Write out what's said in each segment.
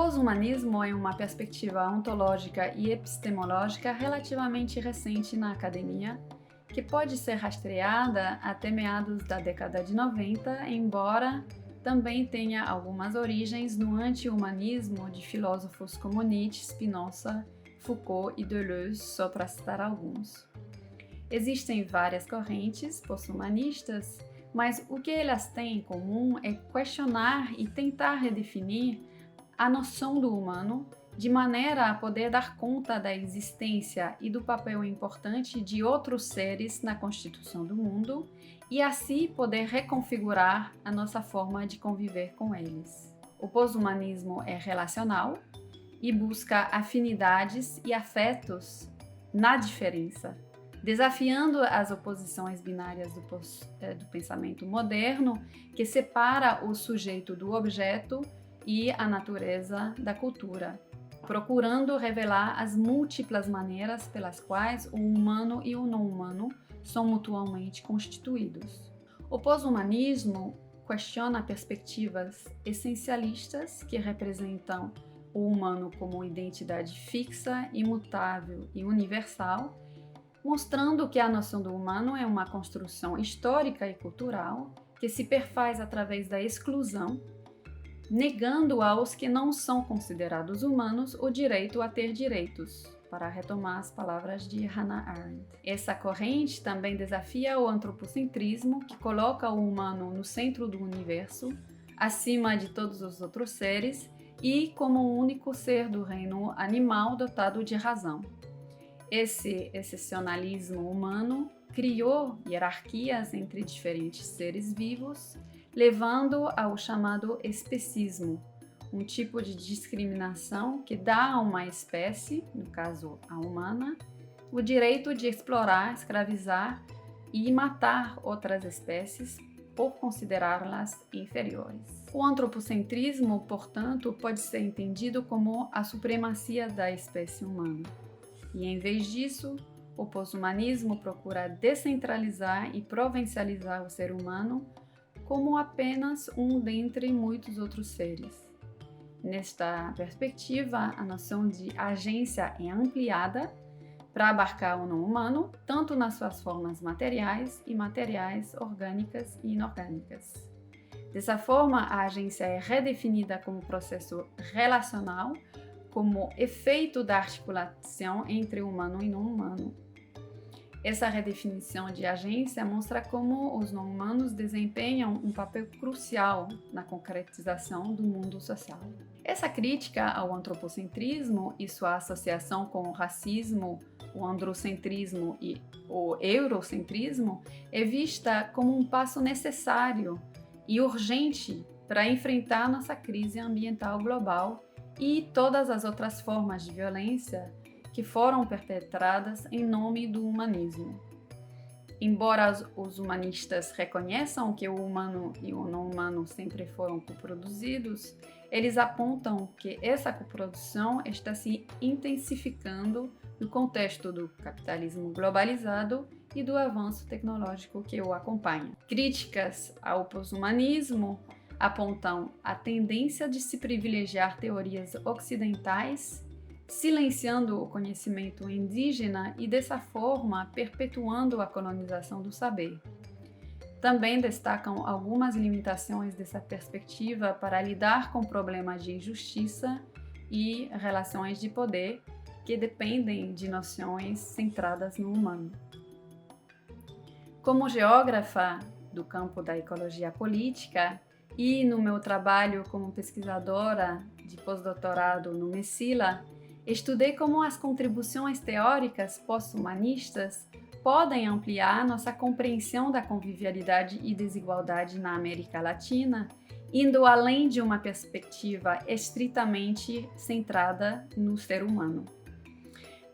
pós-humanismo é uma perspectiva ontológica e epistemológica relativamente recente na academia, que pode ser rastreada até meados da década de 90, embora também tenha algumas origens no anti-humanismo de filósofos como Nietzsche, Spinoza, Foucault e Deleuze, só para citar alguns. Existem várias correntes pós-humanistas, mas o que elas têm em comum é questionar e tentar redefinir a noção do humano de maneira a poder dar conta da existência e do papel importante de outros seres na constituição do mundo e assim poder reconfigurar a nossa forma de conviver com eles. O pós-humanismo é relacional e busca afinidades e afetos na diferença, desafiando as oposições binárias do pensamento moderno, que separa o sujeito do objeto e a natureza da cultura, procurando revelar as múltiplas maneiras pelas quais o humano e o não-humano são mutuamente constituídos. O pós-humanismo questiona perspectivas essencialistas que representam o humano como identidade fixa, imutável e universal, mostrando que a noção do humano é uma construção histórica e cultural que se perfaz através da exclusão, negando aos que não são considerados humanos o direito a ter direitos, para retomar as palavras de Hannah Arendt. Essa corrente também desafia o antropocentrismo, que coloca o humano no centro do universo, acima de todos os outros seres e como o único ser do reino animal dotado de razão. Esse excepcionalismo humano criou hierarquias entre diferentes seres vivos, levando ao chamado especismo, um tipo de discriminação que dá a uma espécie, no caso a humana, o direito de explorar, escravizar e matar outras espécies por considerá-las inferiores. O antropocentrismo, portanto, pode ser entendido como a supremacia da espécie humana. E, em vez disso, o pós-humanismo procura descentralizar e provincializar o ser humano como apenas um dentre muitos outros seres. Nesta perspectiva, a noção de agência é ampliada para abarcar o não-humano, tanto nas suas formas materiais, imateriais, orgânicas e inorgânicas. Dessa forma, a agência é redefinida como processo relacional, como efeito da articulação entre humano e não-humano. Essa redefinição de agência mostra como os não-humanos desempenham um papel crucial na concretização do mundo social. Essa crítica ao antropocentrismo e sua associação com o racismo, o androcentrismo e o eurocentrismo é vista como um passo necessário e urgente para enfrentar nossa crise ambiental global e todas as outras formas de violência que foram perpetradas em nome do humanismo. Embora os humanistas reconheçam que o humano e o não-humano sempre foram coproduzidos, eles apontam que essa coprodução está se intensificando no contexto do capitalismo globalizado e do avanço tecnológico que o acompanha. Críticas ao pós-humanismo apontam a tendência de se privilegiar teorias ocidentais, silenciando o conhecimento indígena e, dessa forma, perpetuando a colonização do saber. Também destacam algumas limitações dessa perspectiva para lidar com problemas de injustiça e relações de poder que dependem de noções centradas no humano. Como geógrafa do campo da ecologia política e no meu trabalho como pesquisadora de pós-doutorado no MESILA, estudei como as contribuições teóricas pós-humanistas podem ampliar nossa compreensão da convivialidade e desigualdade na América Latina, indo além de uma perspectiva estritamente centrada no ser humano.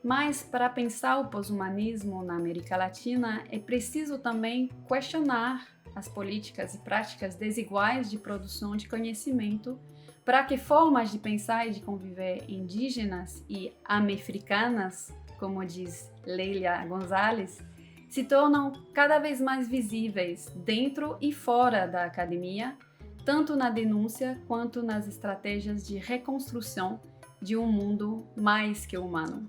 Mas, para pensar o pós-humanismo na América Latina, é preciso também questionar as políticas e práticas desiguais de produção de conhecimento para que formas de pensar e de conviver indígenas e americanas, como diz Leila Gonzalez, se tornam cada vez mais visíveis dentro e fora da academia, tanto na denúncia quanto nas estratégias de reconstrução de um mundo mais que humano.